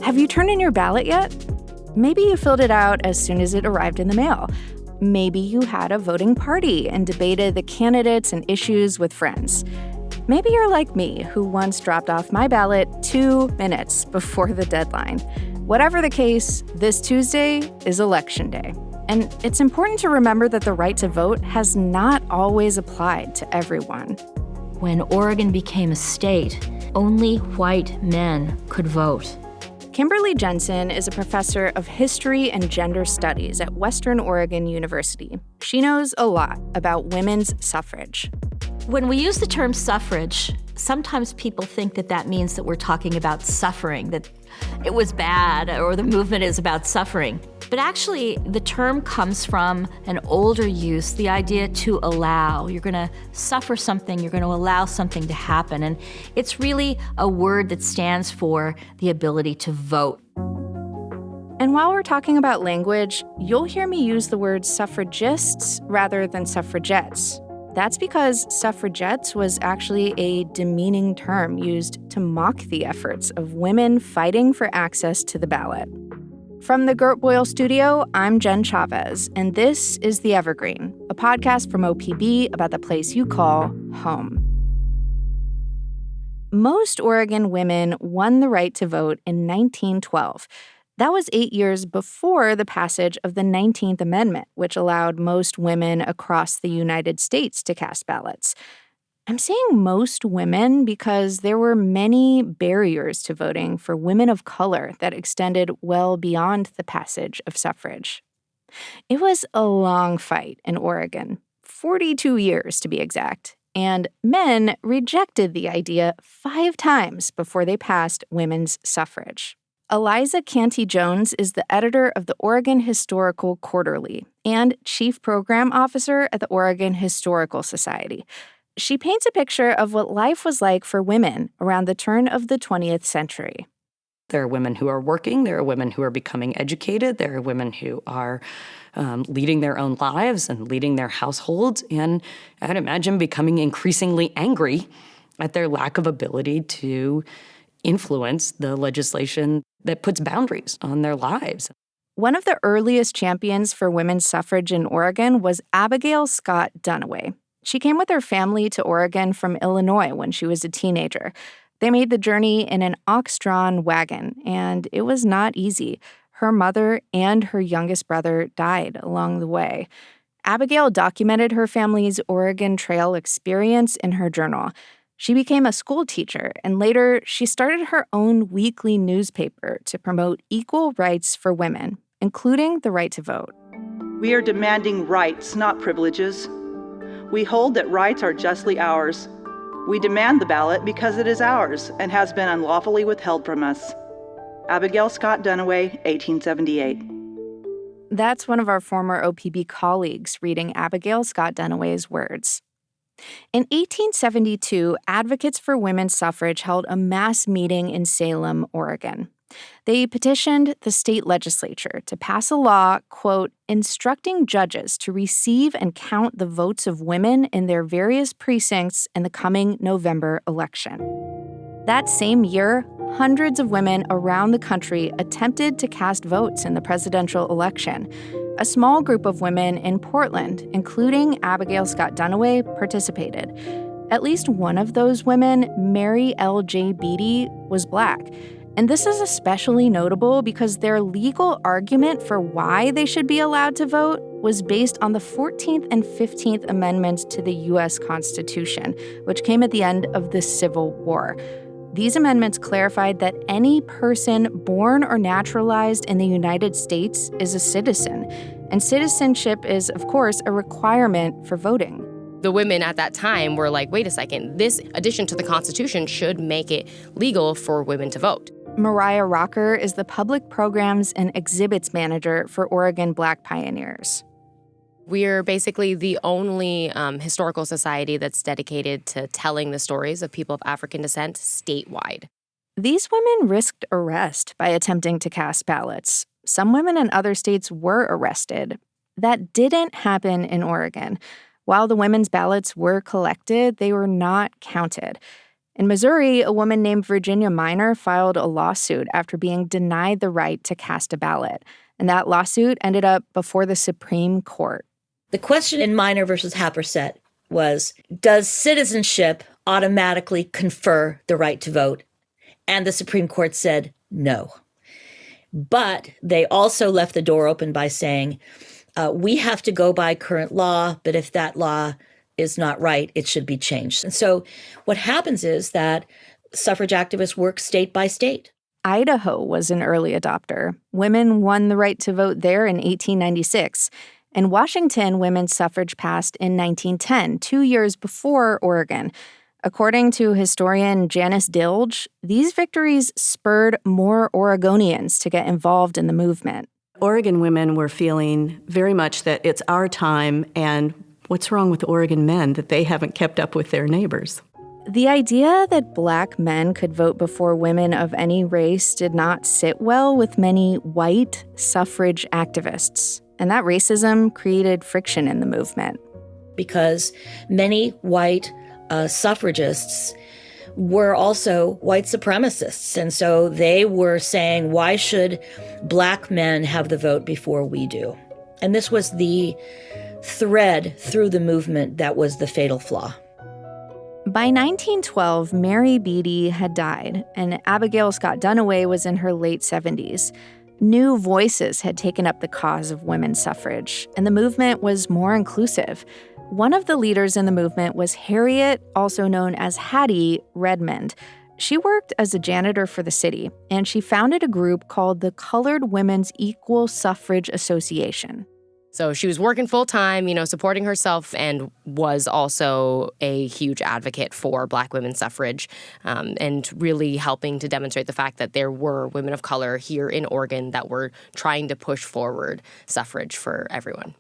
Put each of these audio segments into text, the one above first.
Have you turned in your ballot yet? Maybe you filled it out as soon as it arrived in the mail. Maybe you had a voting party and debated the candidates and issues with friends. Maybe you're like me, who once dropped off my ballot 2 minutes before the deadline. Whatever the case, this Tuesday is Election Day. And it's important to remember that the right to vote has not always applied to everyone. When Oregon became a state, only white men could vote. Kimberly Jensen is a professor of history and gender studies at Western Oregon University. She knows a lot about women's suffrage. When we use the term suffrage, sometimes people think that that means that we're talking about suffering, that it was bad or the movement is about suffering. But actually, the term comes from an older use, the idea to allow. You're going to suffer something, you're going to allow something to happen. And it's really a word that stands for the ability to vote. And while we're talking about language, you'll hear me use the word suffragists rather than suffragettes. That's because suffragettes was actually a demeaning term used to mock the efforts of women fighting for access to the ballot. From the Gert Boyle studio, I'm Jen Chavez, and this is The Evergreen, a podcast from OPB about the place you call home. Most Oregon women won the right to vote in 1912. That was 8 years before the passage of the 19th Amendment, which allowed most women across the United States to cast ballots. I'm saying most women because there were many barriers to voting for women of color that extended well beyond the passage of suffrage. It was a long fight in Oregon, 42 years to be exact, and men rejected the idea 5 times before they passed women's suffrage. Eliza Canty-Jones is the editor of the Oregon Historical Quarterly and chief program officer at the Oregon Historical Society. She paints a picture of what life was like for women around the turn of the 20th century. There are women who are working. There are women who are becoming educated. There are women who are leading their own lives and leading their households. And I'd imagine becoming increasingly angry at their lack of ability to influence the legislation that puts boundaries on their lives. One of the earliest champions for women's suffrage in Oregon was Abigail Scott Duniway. She came with her family to Oregon from Illinois when she was a teenager. They made the journey in an ox-drawn wagon, and it was not easy. Her mother and her youngest brother died along the way. Abigail documented her family's Oregon Trail experience in her journal. She became a school teacher, and later she started her own weekly newspaper to promote equal rights for women, including the right to vote. We are demanding rights, not privileges. We hold that rights are justly ours. We demand the ballot because it is ours and has been unlawfully withheld from us. Abigail Scott Duniway, 1878. That's one of our former OPB colleagues reading Abigail Scott Duniway's words. In 1872, advocates for women's suffrage held a mass meeting in Salem, Oregon. They petitioned the state legislature to pass a law, quote, instructing judges to receive and count the votes of women in their various precincts in the coming November election. That same year, hundreds of women around the country attempted to cast votes in the presidential election. A small group of women in Portland, including Abigail Scott Duniway, participated. At least one of those women, Mary L.J. Beatty, was Black. And this is especially notable because their legal argument for why they should be allowed to vote was based on the 14th and 15th Amendments to the U.S. Constitution, which came at the end of the Civil War. These amendments clarified that any person born or naturalized in the United States is a citizen, and citizenship is, of course, a requirement for voting. The women at that time were like, wait a second, this addition to the Constitution should make it legal for women to vote. Mariah Rocker is the Public Programs and Exhibits Manager for Oregon Black Pioneers. We're basically the only historical society that's dedicated to telling the stories of people of African descent statewide. These women risked arrest by attempting to cast ballots. Some women in other states were arrested. That didn't happen in Oregon. While the women's ballots were collected, they were not counted. In Missouri, a woman named Virginia Minor filed a lawsuit after being denied the right to cast a ballot. And that lawsuit ended up before the Supreme Court. The question in Minor versus Happersett was, does citizenship automatically confer the right to vote? And the Supreme Court said no. But they also left the door open by saying, we have to go by current law, but if that law is not right, it should be changed. And so what happens is that suffrage activists work state by state. Idaho was an early adopter. Women won the right to vote there in 1896. In Washington, women's suffrage passed in 1910, 2 years before Oregon. According to historian Janice Dilge, these victories spurred more Oregonians to get involved in the movement. Oregon women were feeling very much that it's our time, and what's wrong with Oregon men that they haven't kept up with their neighbors? The idea that Black men could vote before women of any race did not sit well with many white suffrage activists, and that racism created friction in the movement. Because many white suffragists were also white supremacists, and so they were saying, why should Black men have the vote before we do? And this was the thread through the movement that was the fatal flaw. By 1912, Mary Beatty had died, and Abigail Scott Duniway was in her late 70s. New voices had taken up the cause of women's suffrage, and the movement was more inclusive. One of the leaders in the movement was Harriet, also known as Hattie, Redmond. She worked as a janitor for the city, and she founded a group called the Colored Women's Equal Suffrage Association. So she was working full-time, supporting herself, and was also a huge advocate for Black women's suffrage, and really helping to demonstrate the fact that there were women of color here in Oregon that were trying to push forward suffrage for everyone.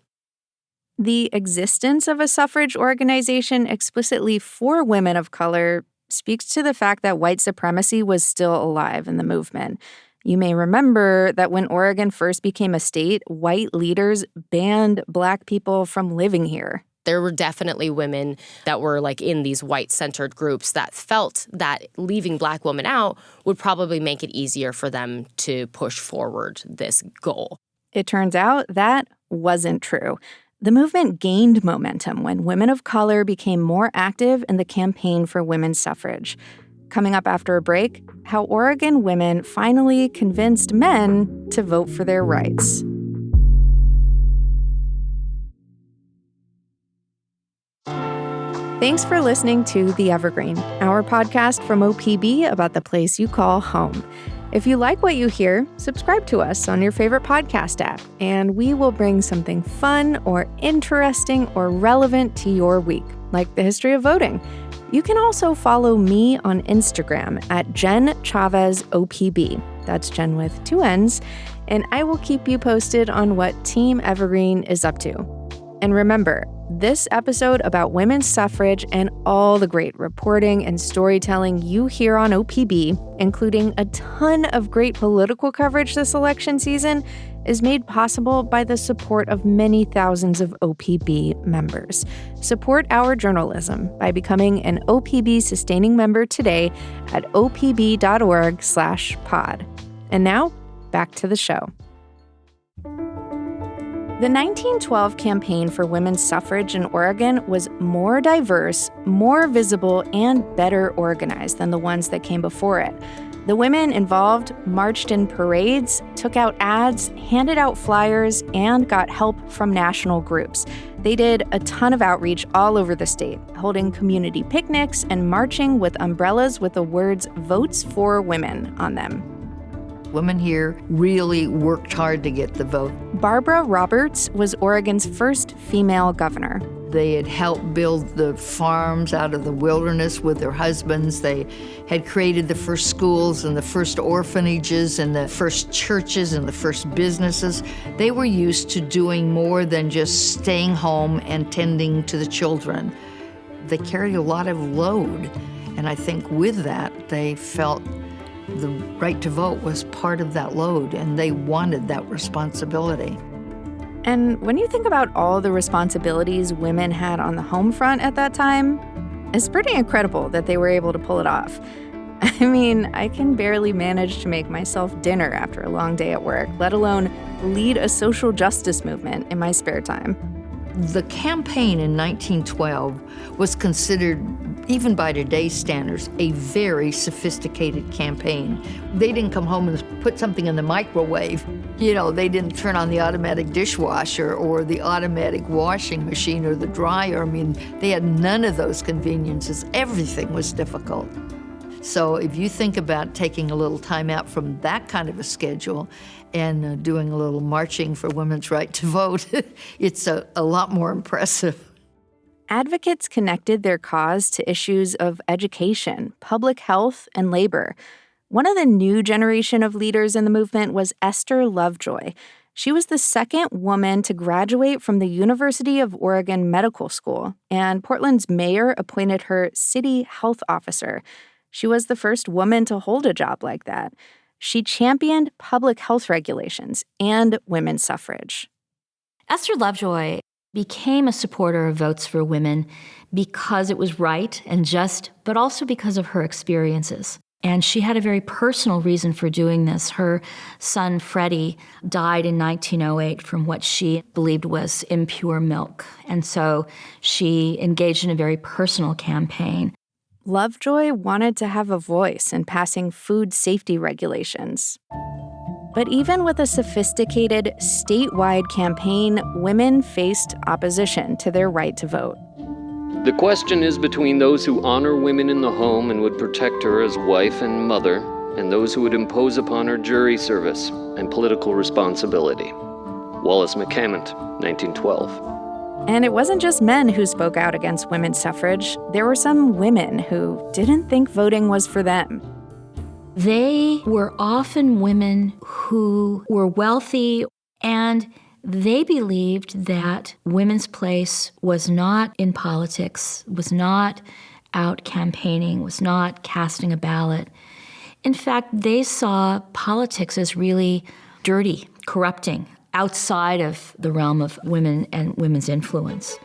The existence of a suffrage organization explicitly for women of color speaks to the fact that white supremacy was still alive in the movement. You may remember that when Oregon first became a state, white leaders banned Black people from living here. There were definitely women that were in these white-centered groups that felt that leaving Black women out would probably make it easier for them to push forward this goal. It turns out that wasn't true. The movement gained momentum when women of color became more active in the campaign for women's suffrage. Coming up after a break, how Oregon women finally convinced men to vote for their rights. Thanks for listening to The Evergreen, our podcast from OPB about the place you call home. If you like what you hear, subscribe to us on your favorite podcast app, and we will bring something fun or interesting or relevant to your week, like the history of voting. You can also follow me on Instagram at Jen Chavez OPB. That's Jen with 2 N's. And I will keep you posted on what Team Evergreen is up to. And remember, this episode about women's suffrage and all the great reporting and storytelling you hear on OPB, including a ton of great political coverage this election season, is made possible by the support of many thousands of OPB members. Support our journalism by becoming an OPB sustaining member today at opb.org/pod. And now, back to the show. The 1912 campaign for women's suffrage in Oregon was more diverse, more visible, and better organized than the ones that came before it. The women involved marched in parades, took out ads, handed out flyers, and got help from national groups. They did a ton of outreach all over the state, holding community picnics and marching with umbrellas with the words "Votes for Women" on them. Women here really worked hard to get the vote. Barbara Roberts was Oregon's first female governor. They had helped build the farms out of the wilderness with their husbands. They had created the first schools and the first orphanages and the first churches and the first businesses. They were used to doing more than just staying home and tending to the children. They carried a lot of load, and I think with that, they felt the right to vote was part of that load, and they wanted that responsibility. And when you think about all the responsibilities women had on the home front at that time, It's pretty incredible that they were able to pull it off. I mean, I can barely manage to make myself dinner after a long day at work, let alone lead a social justice movement in my spare time. The campaign in 1912 was considered, even by today's standards, a very sophisticated campaign. They didn't come home and put something in the microwave. You know, they didn't turn on the automatic dishwasher or the automatic washing machine or the dryer. I mean, they had none of those conveniences. Everything was difficult. So if you think about taking a little time out from that kind of a schedule and doing a little marching for women's right to vote, it's a lot more impressive. Advocates connected their cause to issues of education, public health, and labor. One of the new generation of leaders in the movement was Esther Lovejoy. She was the second woman to graduate from the University of Oregon Medical School, and Portland's mayor appointed her city health officer. She was the first woman to hold a job like that. She championed public health regulations and women's suffrage. Esther Lovejoy became a supporter of votes for women because it was right and just, but also because of her experiences. And she had a very personal reason for doing this. Her son, Freddie, died in 1908 from what she believed was impure milk. And so she engaged in a very personal campaign. Lovejoy wanted to have a voice in passing food safety regulations. But even with a sophisticated statewide campaign, women faced opposition to their right to vote. The question is between those who honor women in the home and would protect her as wife and mother, and those who would impose upon her jury service and political responsibility. Wallace McCament, 1912. And it wasn't just men who spoke out against women's suffrage. There were some women who didn't think voting was for them. They were often women who were wealthy, and they believed that women's place was not in politics, was not out campaigning, was not casting a ballot. In fact, they saw politics as really dirty, corrupting, outside of the realm of women and women's influence.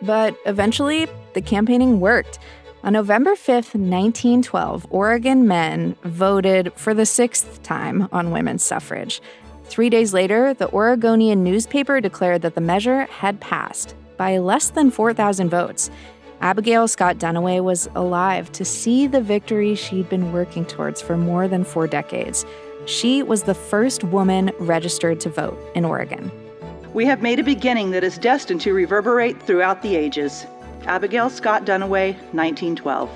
But eventually, the campaigning worked. On November 5th, 1912, Oregon men voted for the 6th time on women's suffrage. 3 days later, the Oregonian newspaper declared that the measure had passed by less than 4,000 votes. Abigail Scott Duniway was alive to see the victory she'd been working towards for more than 4 decades. She was the first woman registered to vote in Oregon. We have made a beginning that is destined to reverberate throughout the ages. Abigail Scott Duniway, 1912.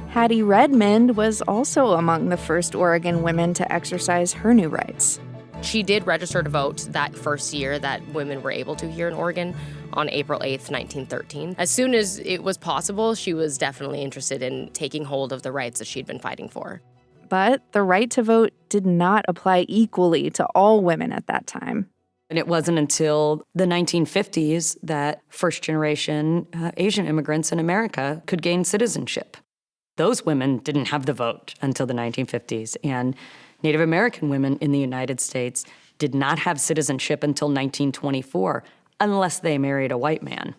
Hattie Redmond was also among the first Oregon women to exercise her new rights. She did register to vote that first year that women were able to here in Oregon on April 8th, 1913. As soon as it was possible, she was definitely interested in taking hold of the rights that she'd been fighting for. But the right to vote did not apply equally to all women at that time. And it wasn't until the 1950s that first-generation Asian immigrants in America could gain citizenship. Those women didn't have the vote until the 1950s, and Native American women in the United States did not have citizenship until 1924, unless they married a white man,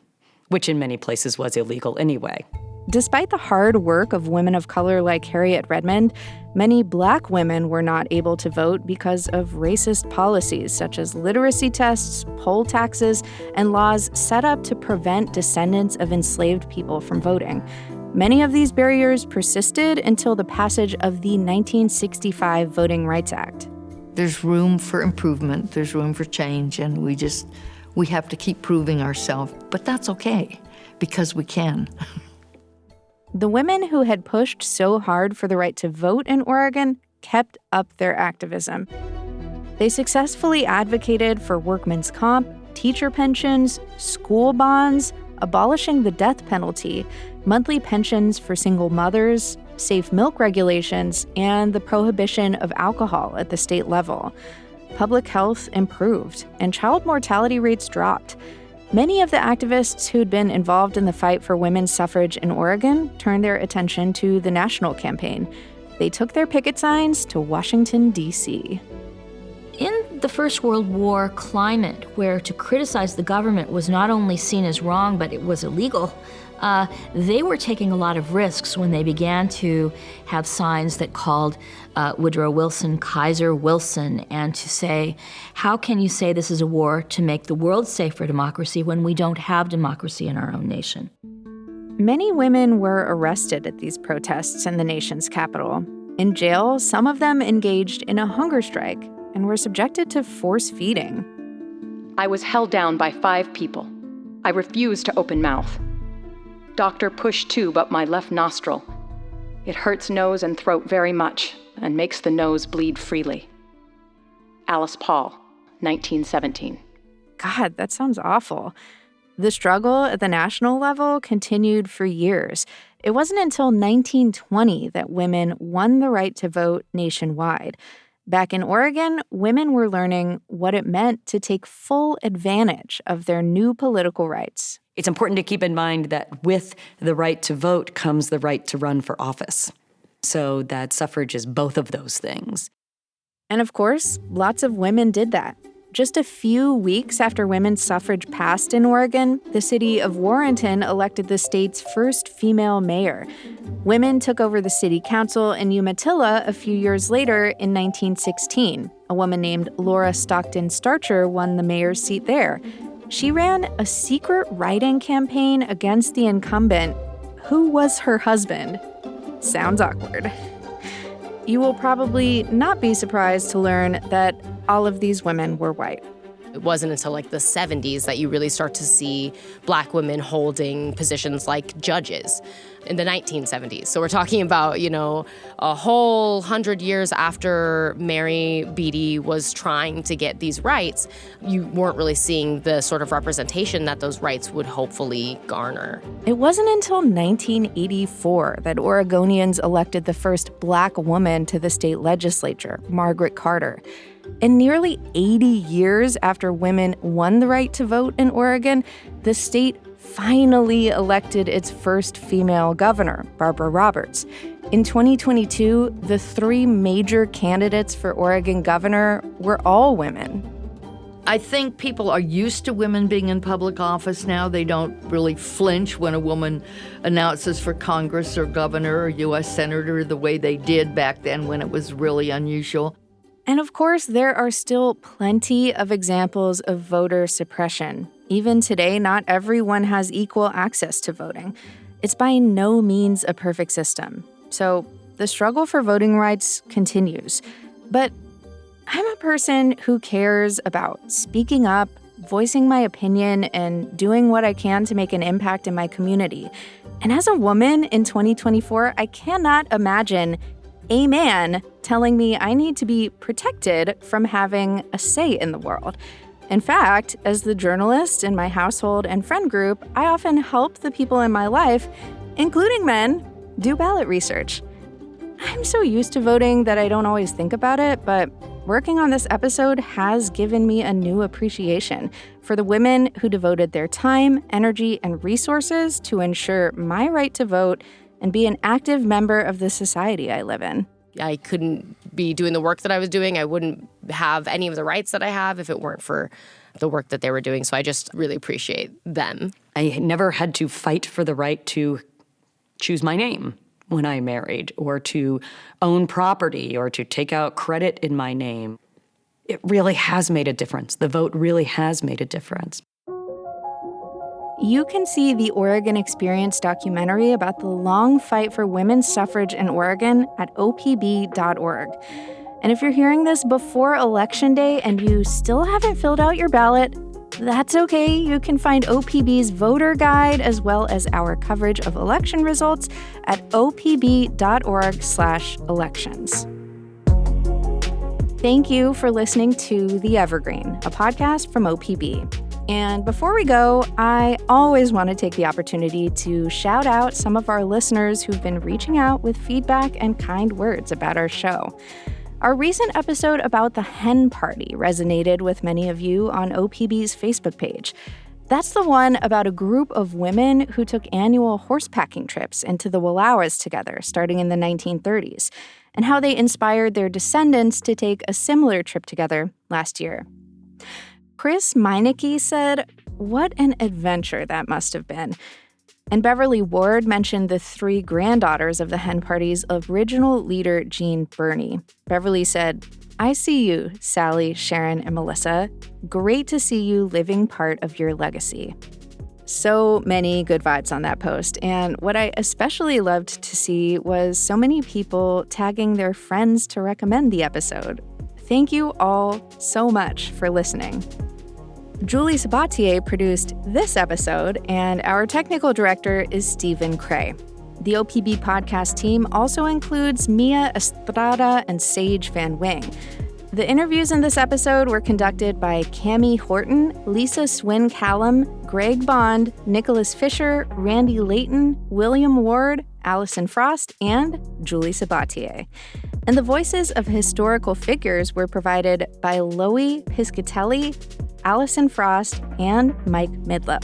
which in many places was illegal anyway. Despite the hard work of women of color like Harriet Redmond, many Black women were not able to vote because of racist policies such as literacy tests, poll taxes, and laws set up to prevent descendants of enslaved people from voting. Many of these barriers persisted until the passage of the 1965 Voting Rights Act. There's room for improvement, there's room for change, and we have to keep proving ourselves. But that's okay, because we can. The women who had pushed so hard for the right to vote in Oregon kept up their activism. They successfully advocated for workmen's comp, teacher pensions, school bonds, abolishing the death penalty, monthly pensions for single mothers, safe milk regulations, and the prohibition of alcohol at the state level. Public health improved, and child mortality rates dropped. Many of the activists who'd been involved in the fight for women's suffrage in Oregon turned their attention to the national campaign. They took their picket signs to Washington, D.C. In the First World War climate, where to criticize the government was not only seen as wrong, but it was illegal, they were taking a lot of risks when they began to have signs that called Woodrow Wilson Kaiser Wilson, and to say, how can you say this is a war to make the world safe for democracy when we don't have democracy in our own nation? Many women were arrested at these protests in the nation's capital. In jail, some of them engaged in a hunger strike and were subjected to force feeding. I was held down by 5 people. I refused to open mouth. Doctor pushed tube up my left nostril. It hurts nose and throat very much and makes the nose bleed freely. Alice Paul, 1917. God, that sounds awful. The struggle at the national level continued for years. It wasn't until 1920 that women won the right to vote nationwide. Back in Oregon, women were learning what it meant to take full advantage of their new political rights. It's important to keep in mind that with the right to vote comes the right to run for office. So that suffrage is both of those things. And of course, lots of women did that. Just a few weeks after women's suffrage passed in Oregon, the city of Warrenton elected the state's first female mayor. Women took over the city council in Umatilla a few years later in 1916. A woman named Laura Stockton Starcher won the mayor's seat there. She ran a secret write-in campaign against the incumbent, who was her husband. Sounds awkward. You will probably not be surprised to learn that all of these women were white. It wasn't until like the 70s that you really start to see Black women holding positions like judges in the 1970s. So we're talking about, a whole 100 years after Mary Beatty was trying to get these rights, you weren't really seeing the sort of representation that those rights would hopefully garner. It wasn't until 1984 that Oregonians elected the first Black woman to the state legislature, Margaret Carter. And nearly 80 years after women won the right to vote in Oregon, the state finally elected its first female governor, Barbara Roberts. In 2022, the 3 major candidates for Oregon governor were all women. I think people are used to women being in public office now. They don't really flinch when a woman announces for Congress or governor or U.S. senator the way they did back then when it was really unusual. And of course, there are still plenty of examples of voter suppression. Even today, not everyone has equal access to voting. It's by no means a perfect system. So the struggle for voting rights continues. But I'm a person who cares about speaking up, voicing my opinion, and doing what I can to make an impact in my community. And as a woman in 2024, I cannot imagine a man telling me I need to be protected from having a say in the world. In fact, as the journalist in my household and friend group, I often help the people in my life, including men, do ballot research. I'm so used to voting that I don't always think about it, but working on this episode has given me a new appreciation for the women who devoted their time, energy, and resources to ensure my right to vote and be an active member of the society I live in. I couldn't be doing the work that I was doing. I wouldn't have any of the rights that I have if it weren't for the work that they were doing. So I just really appreciate them. I never had to fight for the right to choose my name when I married, or to own property, or to take out credit in my name. It really has made a difference. The vote really has made a difference. You can see the Oregon Experience documentary about the long fight for women's suffrage in Oregon at opb.org. And if you're hearing this before Election Day and you still haven't filled out your ballot, that's okay. You can find OPB's voter guide as well as our coverage of election results at opb.org/elections. Thank you for listening to The Evergreen, a podcast from OPB. And before we go, I always want to take the opportunity to shout out some of our listeners who've been reaching out with feedback and kind words about our show. Our recent episode about the hen party resonated with many of you on OPB's Facebook page. That's the one about a group of women who took annual horsepacking trips into the Wallowas together starting in the 1930s, and how they inspired their descendants to take a similar trip together last year. Chris Meineke said, "What an adventure that must have been." And Beverly Ward mentioned the 3 granddaughters of the hen party's original leader, Jean Burney. Beverly said, "I see you, Sally, Sharon, and Melissa. Great to see you living part of your legacy." So many good vibes on that post. And what I especially loved to see was so many people tagging their friends to recommend the episode. Thank you all so much for listening. Julie Sabatier produced this episode, and our technical director is Stephen Cray. The OPB podcast team also includes Mia Estrada and Sage Van Wing. The interviews in this episode were conducted by Cammie Horton, Lisa Swin Callum, Greg Bond, Nicholas Fisher, Randy Layton, William Ward, Allison Frost, and Julie Sabatier. And the voices of historical figures were provided by Loie Piscatelli, Allison Frost, and Mike Midlow.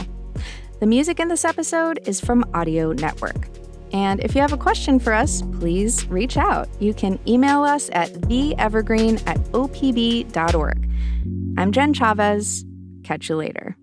The music in this episode is from Audio Network. And if you have a question for us, please reach out. You can email us at theevergreen@opb.org. I'm Jen Chavez. Catch you later.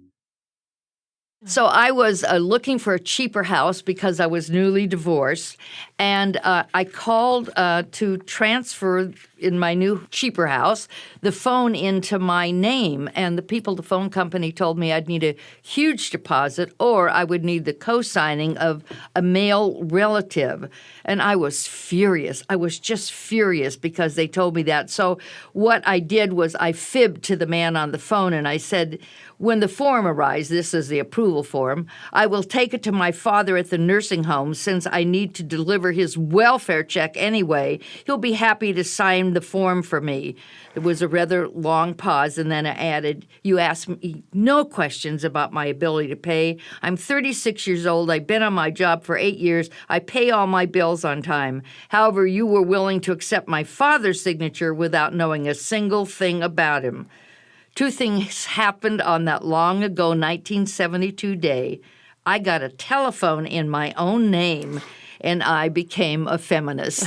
So I was looking for a cheaper house because I was newly divorced, and I called to transfer in my new cheaper house the phone into my name, and the phone company told me I'd need a huge deposit or I would need the co-signing of a male relative, and I was furious. I was just furious because they told me that. So what I did was I fibbed to the man on the phone, and I said, when the form arrives, this is the approval form, I will take it to my father at the nursing home since I need to deliver his welfare check anyway. He'll be happy to sign the form for me. There was a rather long pause, and then I added, you asked me no questions about my ability to pay. I'm 36 years old. I've been on my job for 8 years. I pay all my bills on time. However, you were willing to accept my father's signature without knowing a single thing about him. 2 things happened on that long ago 1972 day. I got a telephone in my own name, and I became a feminist.